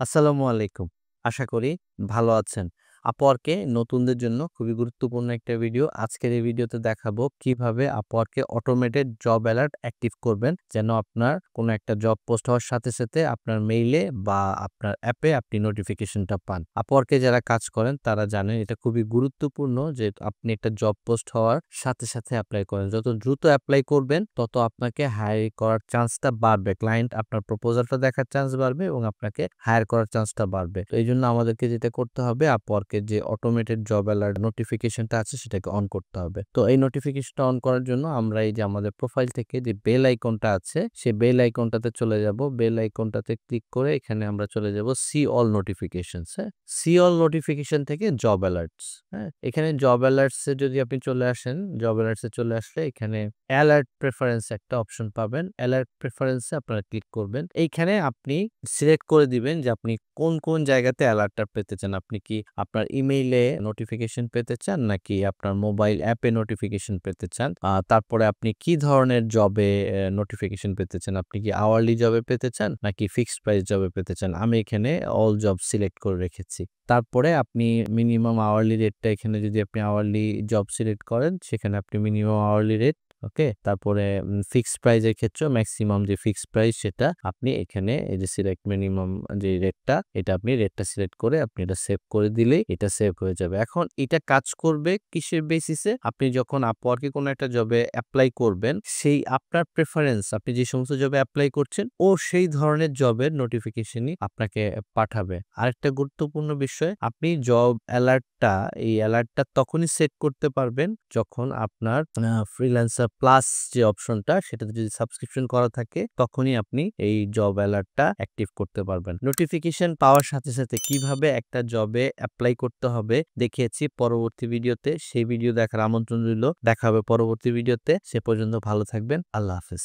আসসালামু আলাইকুম। আশা করি ভালো আছেন। আপওয়ার্কে নতুনদের জন্য খুবই গুরুত্বপূর্ণ একটা ভিডিও। আজকের এই ভিডিওতে দেখাবো কিভাবে আপওয়ার্কে অটোমেটেড জব অ্যালার্ট অ্যাক্টিভ করবেন। যেন আপনার কোনো একটা জব পোস্ট হওয়ার সাথে আপনার মেইলে বা আপনার অ্যাপে আপনি নোটিফিকেশনটা পান। আপওয়ার্কে যারা কাজ করেন তারা জানেন এটা খুবই গুরুত্বপূর্ণ যে আপনি একটা জব পোস্ট হওয়ার সাথে এপ্লাই করেন। যত দ্রুত এপ্লাই করবেন তত আপনাকে হায়ার করার চান্সটা বাড়বে। ক্লায়েন্ট আপনার প্রপোজালটা দেখার চান্স বাড়বে এবং আপনাকে হায়ার করার চান্সটা বাড়বে। তো এইজন্য আমাদেরকে যেটা করতে হবে আপওয়ার্কের যে অটোমেটেড জব অ্যালার্ট নোটিফিকেশনটা আছে সেটাকে অন করতে হবে। তো এই নোটিফিকেশনটা অন করার জন্য আমরা এই যে আমাদের প্রোফাইল থেকে যে বেল আইকনটা আছে সেই বেল আইকনটাতে চলে যাব। বেল আইকনটাতে ক্লিক করে এখানে আমরা চলে যাব সি অল নোটিফিকেশনস। হ্যাঁ, সি অল নোটিফিকেশন থেকে জব অ্যালার্টস। হ্যাঁ, এখানে জব অ্যালার্টস এ যদি আপনি চলে আসেন, জব অ্যালার্টস এ চলে আসলে এখানে অ্যালার্ট প্রেফারেন্স একটা অপশন পাবেন। অ্যালার্ট প্রেফারেন্সে আপনারা ক্লিক করবেন। এইখানে আপনি সিলেক্ট করে দিবেন যে আপনি কোন জায়গাতে অ্যালার্টটা পেতে চান। আপনি কি আপনার ইমেইলে নোটিফিকেশন পেতে চান নাকি আপনার মোবাইল অ্যাপে নোটিফিকেশন পেতে চান? তারপরে আপনি কি ধরনের জবে নোটিফিকেশন পেতে চান? আপনি কি আওয়ারলি জবে পেতে চান নাকি ফিক্সড প্রাইস জবে পেতে চান? আমি এখানে অল জব সিলেক্ট করে রেখেছি। তারপরে আপনি মিনিমাম আওয়ারলি রেটটা এখানে যদি আপনি আওয়ারলি জব সিলেক্ট করেন সেখানে আপনি মিনিমাম আওয়ারলি রেট ওকে। তারপরে ফিক্সড প্রাইস এর ক্ষেত্রেও ম্যাক্সিমাম যে ফিক্সড প্রাইস সেটা আপনি এখানে এই যে সিলেক্ট মিনিমাম যে রেটটা এটা আপনি রেটটা সিলেক্ট করে আপনি এটা সেভ করে দিলেই এটা সেভ হয়ে যাবে। এখন এটা কাজ করবে কিসের বেসিসে? আপনি যখন আপওয়ার্কে কোনো একটা জবে এপ্লাই করবেন সেই আপনার প্রেফারেন্স আপনি যে সমস্ত জবে এপ্লাই করছেন ও সেই ধরনের জবের নোটিফিকেশনই আপনাকে পাঠাবে। আরেকটা গুরুত্বপূর্ণ বিষয় আপনি জব অ্যালার্টটা এই অ্যালার্টটা তখনই সেট করতে পারবেন যখন আপনার ফ্রিল্যান্সার প্লাস যে অপশনটা সেটাতে যদি সাবস্ক্রিপশন করা থাকে তখনই আপনি এই জব অ্যালার্টটা অ্যাক্টিভ করতে পারবেন। নোটিফিকেশন পাওয়ার সাথে কিভাবে একটা জবে অ্যাপ্লাই করতে হবে দেখিয়েছি পরবর্তী ভিডিওতে। সেই ভিডিও দেখার আমন্ত্রণ রইল। দেখা হবে পরবর্তী ভিডিওতে। সে পর্যন্ত ভালো থাকবেন। আল্লাহ হাফেজ।